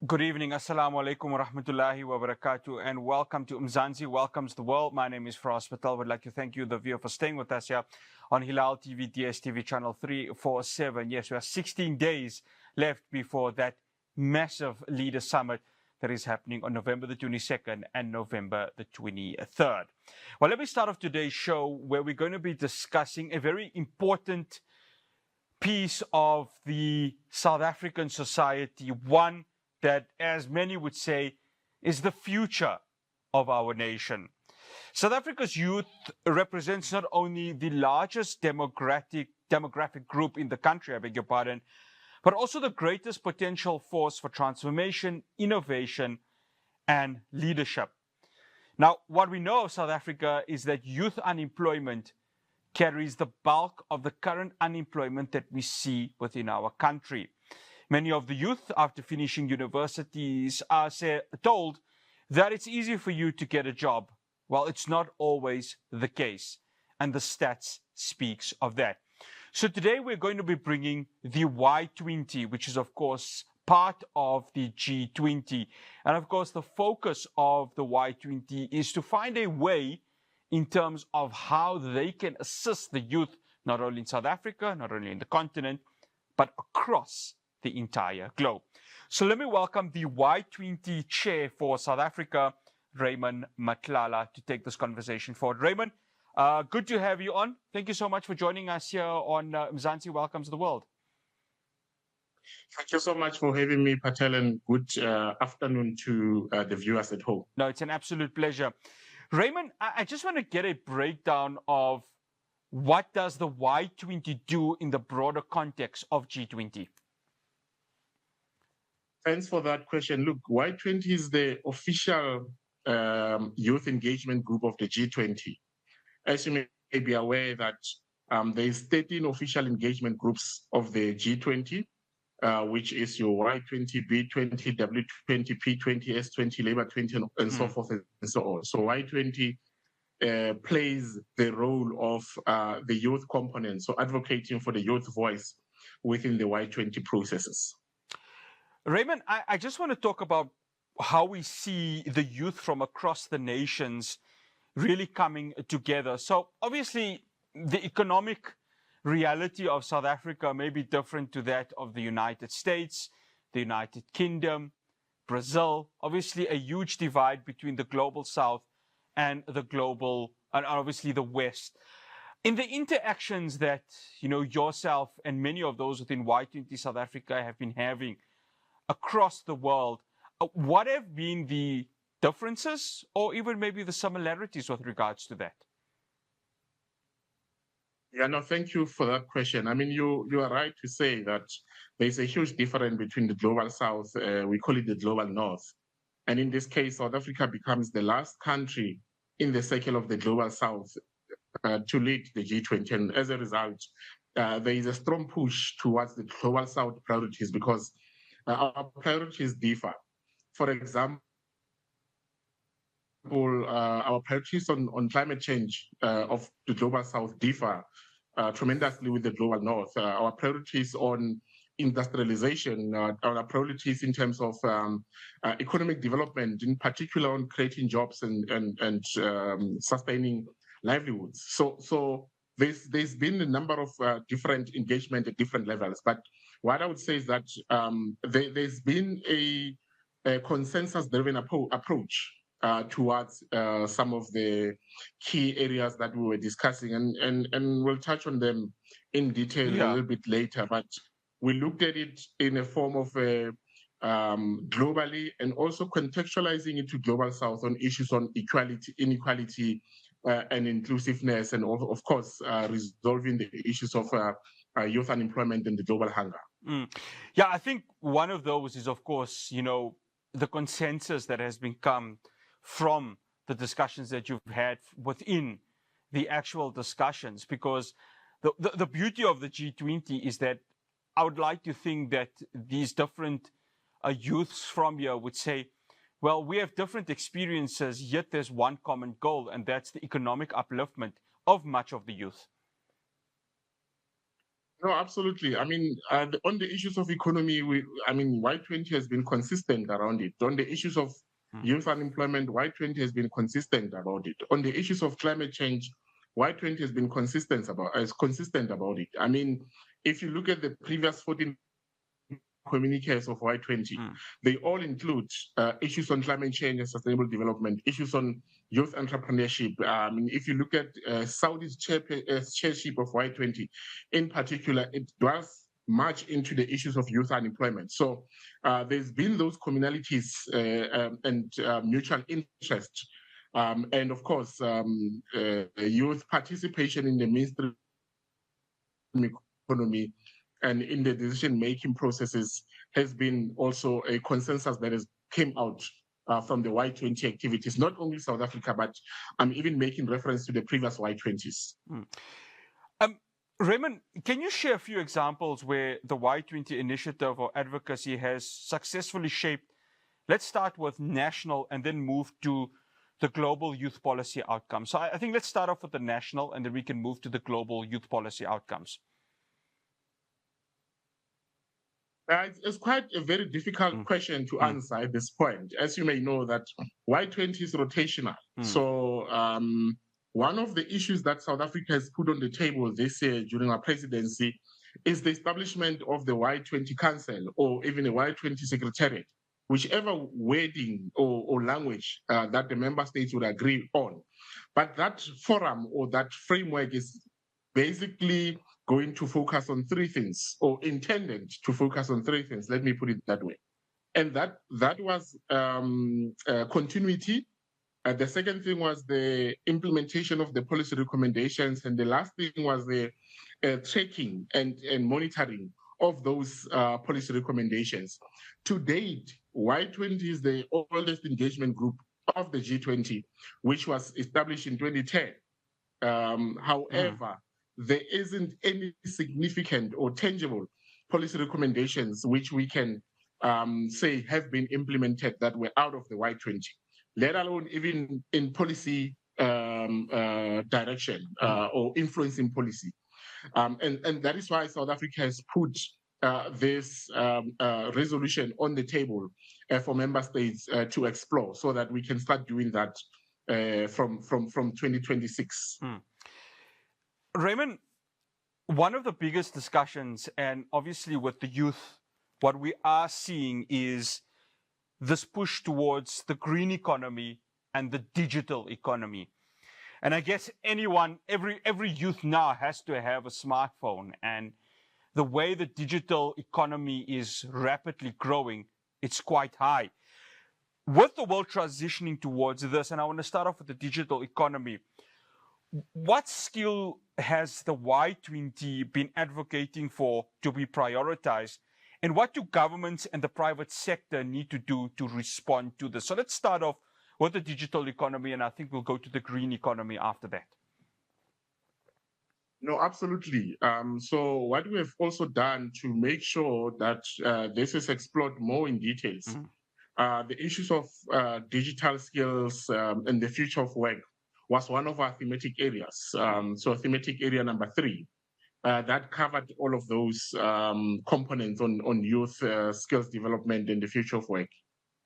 Good evening. Assalamu alaikum wa rahmatullahi wa barakatuh, and welcome to Mzansi Welcomes the World. My name is Faraz Patel. Would like to thank you, the viewer, for staying with us here on Hilaal TV, DSTV channel 347. Yes, we have 16 days left before that massive leader summit that is happening on November the 22nd and November the 23rd. Well, let me start off today's show where we're going to be discussing a very important piece of the South African society, one that, as many would say, is the future of our nation. South Africa's youth represents not only the largest demographic group in the country, I beg your pardon, but also the greatest potential force for transformation, innovation, and leadership. Now, what we know of South Africa is that youth unemployment carries the bulk of the current unemployment that we see within our country. Many of the youth, after finishing universities, are told that it's easy for you to get a job. Well, it's not always the case, and the stats speaks of that. So today we're going to be bringing the Y20, which is, of course, part of the G20. And, of course, the focus of the Y20 is to find a way in terms of how they can assist the youth, not only in South Africa, not only in the continent, but across the entire globe. So let me welcome the Y20 chair for South Africa, Raymond Matlala, to take this conversation forward. Raymond, good to have you on. Thank you so much for joining us here on Mzansi Welcomes the World. Thank you so much for having me, Patel, and good afternoon to the viewers at home. No, it's an absolute pleasure. Raymond, I just want to get a breakdown of what does the Y20 do in the broader context of G20? Thanks for that question. Look, Y20 is the official youth engagement group of the G20. As you may be aware that there's 13 official engagement groups of the G20, which is your Y20, B20, W20, P20, S20, Labour 20, and so forth and so on. So Y20 plays the role of the youth component, so advocating for the youth voice within the Y20 processes. Raymond, I just want to talk about how we see the youth from across the nations really coming together. So obviously, the economic reality of South Africa may be different to that of the United States, the United Kingdom, Brazil. Obviously, a huge divide between the global South and the global, and obviously the West. In the interactions that yourself and many of those within Y20 South Africa have been having across the world, what have been the differences or even maybe the similarities with regards to that? Yeah, no, thank you for that question. I mean, you are right to say that there's a huge difference between the global South, we call it the global North. And in this case, South Africa becomes the last country in the circle of the global South to lead the G20. And as a result, there is a strong push towards the global South priorities because our priorities differ. For example, our priorities on climate change of the global South differ tremendously with the global North. Our priorities on industrialization, our priorities in terms of economic development, in particular on creating jobs and sustaining livelihoods. So there's been a number of different engagement at different levels. But what I would say is that there's been a consensus-driven approach towards some of the key areas that we were discussing, and we'll touch on them in detail a little bit later. But we looked at it in a form of globally and also contextualizing it to global South on issues on equality, inequality, and inclusiveness, and of course resolving the issues of youth unemployment and the global hunger. Yeah, I think one of those is, of course, the consensus that has become from the discussions that you've had within the actual discussions, because the beauty of the G20 is that I would like to think that these different youths from here would say, well, we have different experiences, yet there's one common goal, and that's the economic upliftment of much of the youth. No, absolutely. I mean, on the issues of economy, Y20 has been consistent around it. On the issues of youth unemployment, Y20 has been consistent about it. On the issues of climate change, Y20 has been consistent about it. I mean, if you look at the previous 14 communiques of Y20, they all include issues on climate change and sustainable development, issues on youth entrepreneurship. If you look at Saudi's chairship of Y20, in particular, it dwells much into the issues of youth unemployment. So there's been those commonalities and mutual interest. And of course, youth participation in the mainstream economy and in the decision-making processes has been also a consensus that has came out from the Y20 activities, not only South Africa, but I'm even making reference to the previous Y20s. Raymond, can you share a few examples where the Y20 initiative or advocacy has successfully shaped, let's start with national and then move to the global youth policy outcomes. So I think let's start off with the national and then we can move to the global youth policy outcomes. It's quite a very difficult question to answer at this point. As you may know, that Y20 is rotational. So one of the issues that South Africa has put on the table this year during our presidency is the establishment of the Y20 Council or even a Y20 Secretariat, whichever wording or language that the member states would agree on. But that forum or that framework is basically going to focus on three things, or intended to focus on three things. Let me put it that way. And that was continuity. The second thing was the implementation of the policy recommendations. And the last thing was the tracking and monitoring of those policy recommendations. To date, Y20 is the oldest engagement group of the G20, which was established in 2010. However, there isn't any significant or tangible policy recommendations which we can say have been implemented that were out of the Y20, let alone even in policy direction or influencing policy. And that is why South Africa has put this resolution on the table for member states to explore so that we can start doing that from 2026. Raymond, one of the biggest discussions, and obviously with the youth, what we are seeing is this push towards the green economy and the digital economy. And I guess every youth now has to have a smartphone. And the way the digital economy is rapidly growing, it's quite high. With the world transitioning towards this, and I want to start off with the digital economy, what skill has the Y20 been advocating for to be prioritized? And what do governments and the private sector need to do to respond to this? So let's start off with the digital economy, and I think we'll go to the green economy after that. No, absolutely. So what we have also done to make sure that this is explored more in details, the issues of digital skills and the future of work was one of our thematic areas. So thematic area number 3, that covered all of those components on youth skills development and the future of work.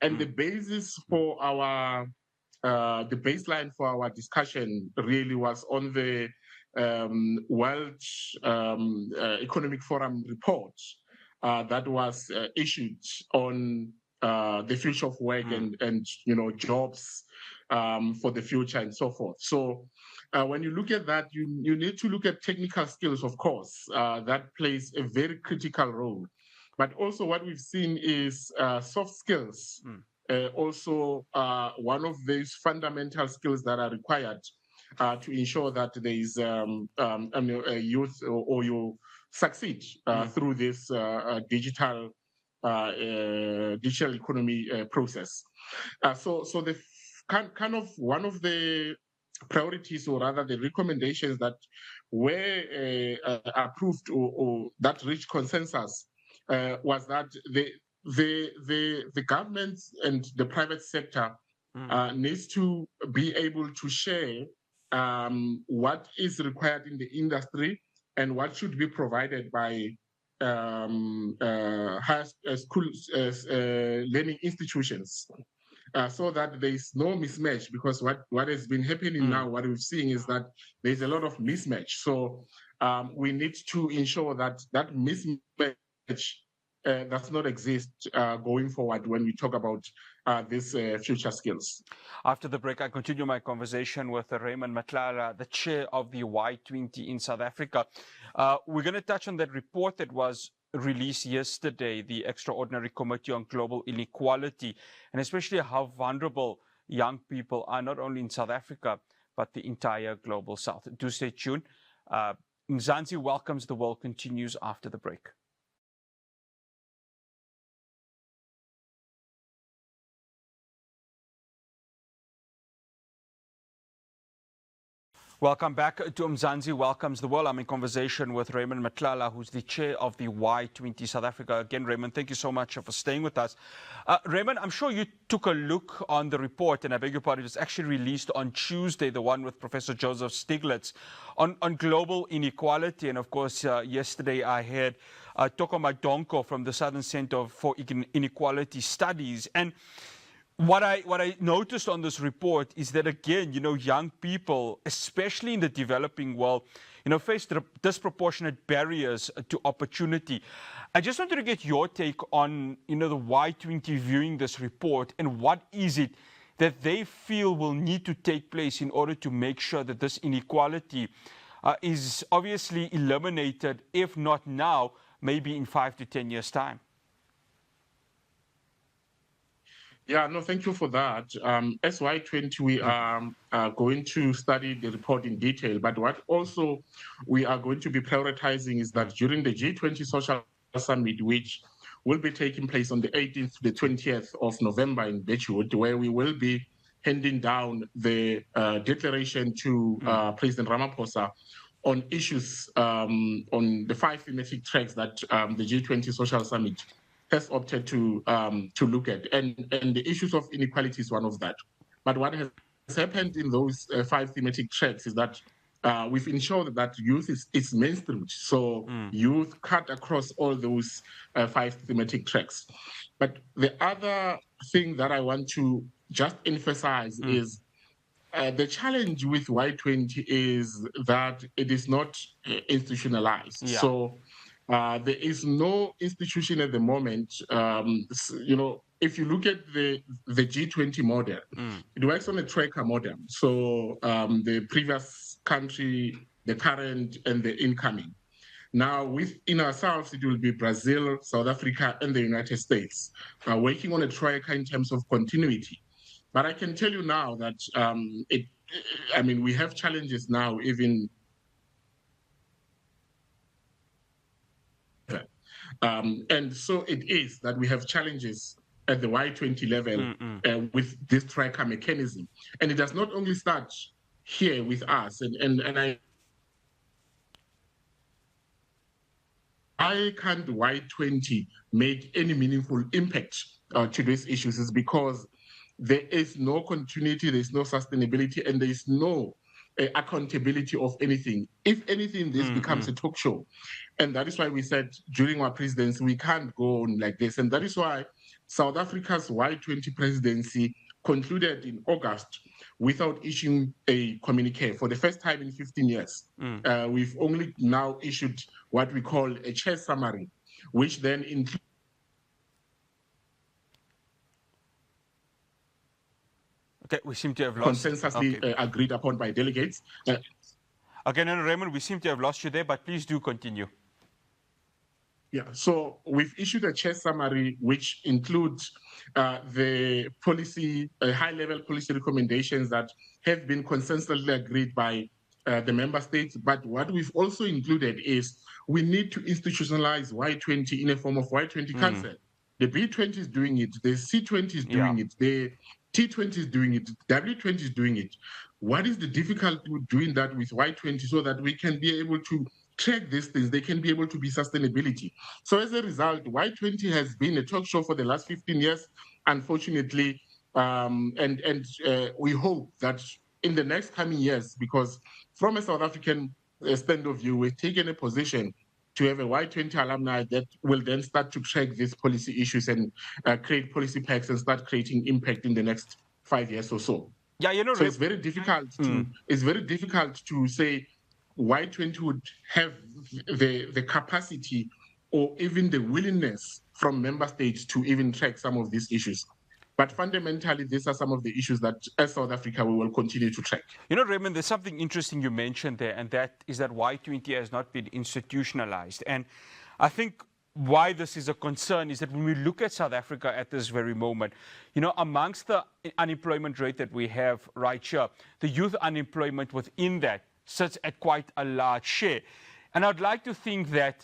And the basis for our, the baseline for our discussion really was on the World Economic Forum report that was issued on the future of work and jobs for the future and so forth. So when you look at that, you need to look at technical skills, of course, that plays a very critical role. But also what we've seen is soft skills, also one of these fundamental skills that are required to ensure that there is a youth or you succeed through this digital economy process. So the kind of one of the priorities, or rather the recommendations that were approved or that reached consensus was that the government and the private sector needs to be able to share what is required in the industry and what should be provided by schools, learning institutions, so that there is no mismatch. Because what has been happening now, what we're seeing is that there's a lot of mismatch. So we need to ensure that that mismatch does not exist going forward when we talk about these future skills. After the break, I continue my conversation with Raymond Matlala, the chair of the Y20 in South Africa. We're going to touch on that report that was released yesterday, the Extraordinary Committee on Global Inequality, and especially how vulnerable young people are, not only in South Africa, but the entire global South. Do stay tuned. Mzansi Welcomes the World continues after the break. Welcome back to Mzansi Welcomes the World. I'm in conversation with Raymond Matlala, who's the chair of the Y20 South Africa. Again, Raymond, thank you so much for staying with us. Raymond, I'm sure you took a look on the report, and I beg your pardon, it was actually released on Tuesday, the one with Professor Joseph Stiglitz on global inequality. And of course, yesterday I heard Toko Madonko from the Southern Center for Inequality Studies. And what I noticed on this report is that, again, young people, especially in the developing world, face disproportionate barriers to opportunity. I just wanted to get your take on, the Y20 viewing this report, and what is it that they feel will need to take place in order to make sure that this inequality is obviously eliminated, if not now, maybe in 5 to 10 years' time. Yeah, no, thank you for that. As Y20, we are going to study the report in detail, but what also we are going to be prioritizing is that during the G20 Social Summit, which will be taking place on the 18th to the 20th of November in Beachwood, where we will be handing down the declaration to President Ramaphosa on issues, on the 5 thematic tracks that the G20 Social Summit has opted to look at, and the issues of inequality is one of that. But what has happened in those 5 thematic tracks is that we've ensured that youth is mainstreamed. So youth cut across all those 5 thematic tracks. But the other thing that I want to just emphasize is the challenge with Y20 is that it is not institutionalized. Yeah. So there is no institution at the moment. If you look at the G20 model, it works on a tracker model. So the previous country, the current, and the incoming. Now, within ourselves, it will be Brazil, South Africa, and the United States working on a tracker in terms of continuity. But I can tell you now that we have challenges now, even. And so it is that we have challenges at the Y20 level with this tracker mechanism. And it does not only start here with us. And I can't Y20 make any meaningful impact to these issues is because there is no continuity, there is no sustainability, and there is no accountability of anything. If anything, this becomes a talk show. And that is why we said during our presidency, we can't go on like this. And that is why South Africa's Y20 presidency concluded in August without issuing a communique. For the first time in 15 years, we've only now issued what we call a chair summary, which then includes Okay, we seem to have lost. Consensusly agreed upon by delegates. Okay, no, Raymond, we seem to have lost you there, but please do continue. Yeah, so we've issued a chair summary which includes the policy, high-level policy recommendations that have been consensually agreed by the member states. But what we've also included is we need to institutionalize Y20 in a form of Y20 Council. The B20 is doing it, the C20 is doing it, the T20 is doing it, W20 is doing it. What is the difficulty with doing that with Y20 so that we can be able to track these things, they can be able to be sustainability. So as a result, Y20 has been a talk show for the last 15 years, unfortunately, and we hope that in the next coming years, because from a South African stand of view, we've taken a position to have a Y20 alumni that will then start to track these policy issues and create policy packs and start creating impact in the next 5 years or so. Yeah, so it's very difficult to say Y20 would have the capacity or even the willingness from member states to even track some of these issues. But fundamentally, these are some of the issues that, as South Africa, we will continue to track. Raymond, there's something interesting you mentioned there, and that is that Y20 has not been institutionalized. And I think why this is a concern is that when we look at South Africa at this very moment, amongst the unemployment rate that we have right here, the youth unemployment within that sits at quite a large share. And I'd like to think that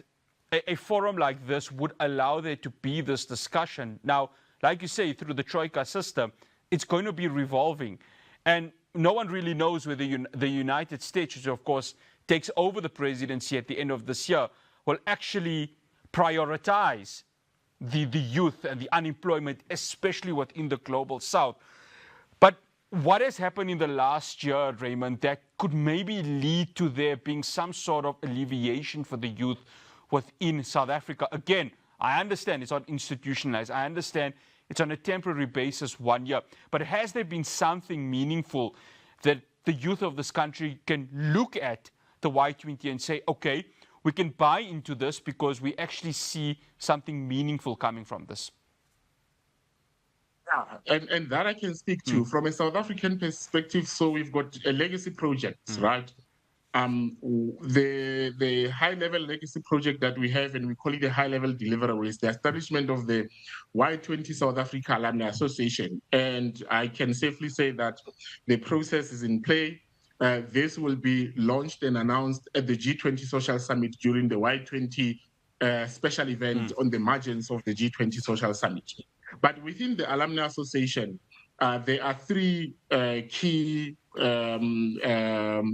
a forum like this would allow there to be this discussion. Now, like you say, through the Troika system, it's going to be revolving. And no one really knows whether the United States, which of course takes over the presidency at the end of this year, will actually prioritize the youth and the unemployment, especially within the global south. But what has happened in the last year, Raymond, that could maybe lead to there being some sort of alleviation for the youth within South Africa? Again, I understand it's not institutionalized. I understand it's on a temporary basis 1 year. But has there been something meaningful that the youth of this country can look at the Y20 and say, okay, we can buy into this because we actually see something meaningful coming from this? Yeah, and that I can speak to from a South African perspective. So we've got a legacy project, right? The high-level legacy project that we have, and we call it a high-level deliverable, is the establishment of the Y20 South Africa Alumni Association. And I can safely say that the process is in play. This will be launched and announced at the G20 Social Summit during the Y20 special event on the margins of the G20 Social Summit. But within the Alumni Association, there are three key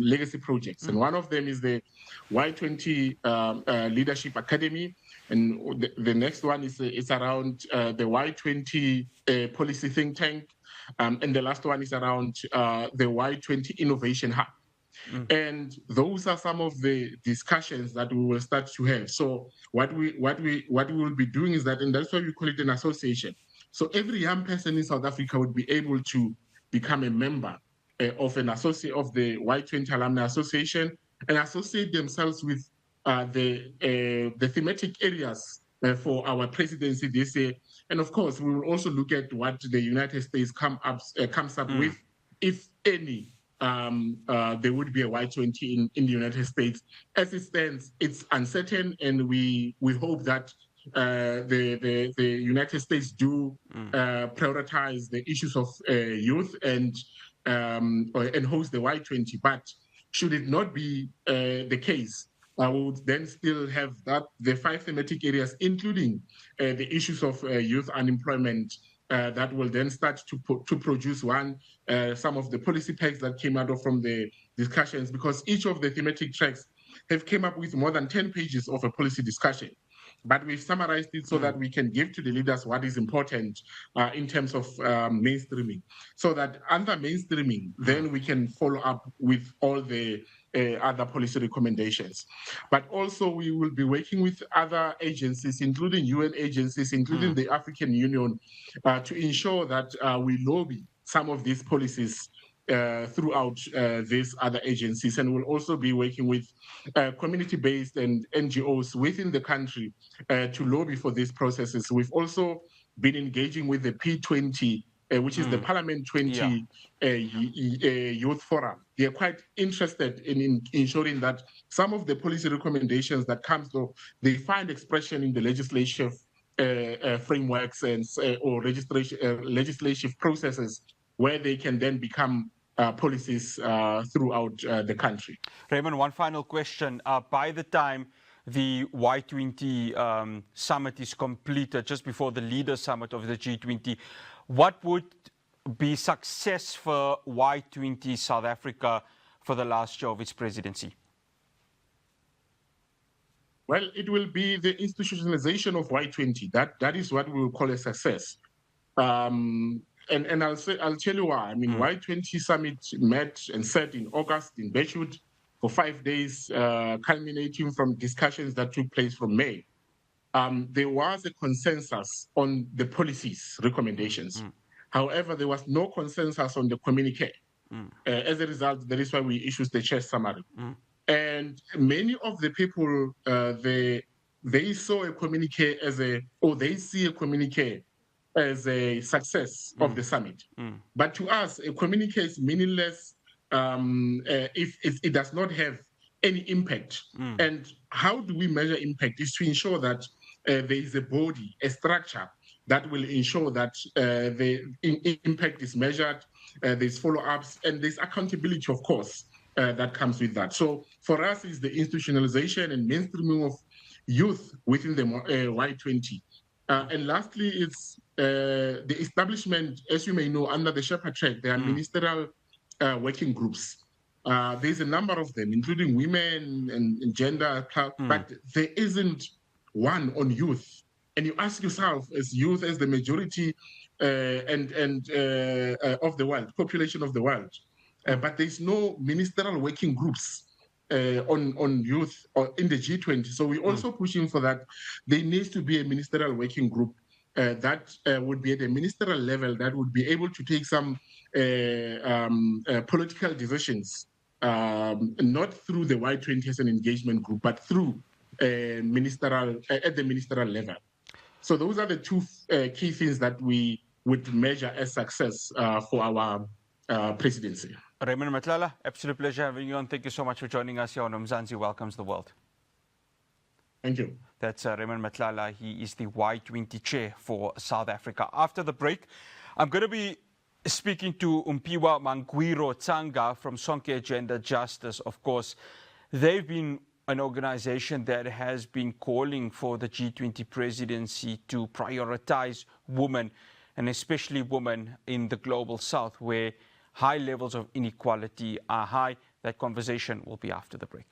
legacy projects. And one of them is the Y20 Leadership Academy. And the next one is around the Y20 Policy Think Tank. And the last one is around the Y20 Innovation Hub. And those are some of the discussions that we will start to have. So what we will be doing is that, and that's why we call it an association. So every young person in South Africa would be able to become a member of an associate of the Y20 Alumni Association and associate themselves with the thematic areas for our presidency this year. And of course, we will also look at what the United States comes up with, if any. There would be a Y20 in the United States. As it stands, it's uncertain, and we hope that the United States do prioritize the issues of youth and host the Y20. But should it not be the case, we would then still have the 5 thematic areas, including the issues of youth unemployment, that will then start to produce some of the policy packs that came out from the discussions, because each of the thematic tracks have came up with more than 10 pages of a policy discussion. But we've summarized it so that we can give to the leaders what is important in terms of mainstreaming, so that under mainstreaming, then we can follow up with all the other policy recommendations. But also we will be working with other agencies, including UN agencies, including the African Union, to ensure that we lobby some of these policies throughout these other agencies. And we'll also be working with community-based and NGOs within the country to lobby for these processes. We've also been engaging with the P20, which is the Parliament 20 Youth Forum. They're quite interested in ensuring that some of the policy recommendations that comes though, they find expression in the legislative frameworks and or legislative processes where they can then become policies throughout the country. Raymond, one final question. By the time the Y20 summit is completed, just before the leaders summit of the G20, what would be success for Y20 South Africa for the last year of its presidency? Well, it will be the institutionalization of Y20. That is what we will call a success. And I'll tell you why. I mean, Y20 summit met and sat in August in Beirut. for 5 days, culminating from discussions that took place from May, there was a consensus on the policies recommendations. However, there was no consensus on the communique. As a result, that is why we issued the chair summary. And many of the people, they saw a communique they see a communique as a success of the summit. But to us, a communique is meaningless if it does not have any impact. And how do we measure impact? Is to ensure that there is a body, a structure that will ensure that the impact is measured, there's follow-ups, and there's accountability, of course, that comes with that. So for us, it's the institutionalization and mainstreaming of youth within the Y20. And lastly, it's the establishment, as you may know, under the Shepherd Track, there are ministerial working groups. There's a number of them, including women and gender, but there isn't one on youth. And you ask yourself, as youth, as the majority of the world, population of the world, but there's no ministerial working groups on youth or in the G20. So we're also pushing for that. There needs to be a ministerial working group that would be at a ministerial level that would be able to take some political decisions, not through the Y20 as an engagement group, but through ministerial at the ministerial level. So those are the two key things that we would measure as success for our presidency. Raymond Matlala, absolute pleasure having you on. Thank you so much for joining us here on Mzansi Welcomes the World. Thank you. That's Raymond Matlala. He is the Y20 chair for South Africa. After the break, I'm going to be speaking to Umpiwa Mangwiro Tsanga from Sonke Agenda Justice. Of course, they've been an organization that has been calling for the G20 presidency to prioritize women, and especially women in the global south, where high levels of inequality are high. That conversation will be after the break.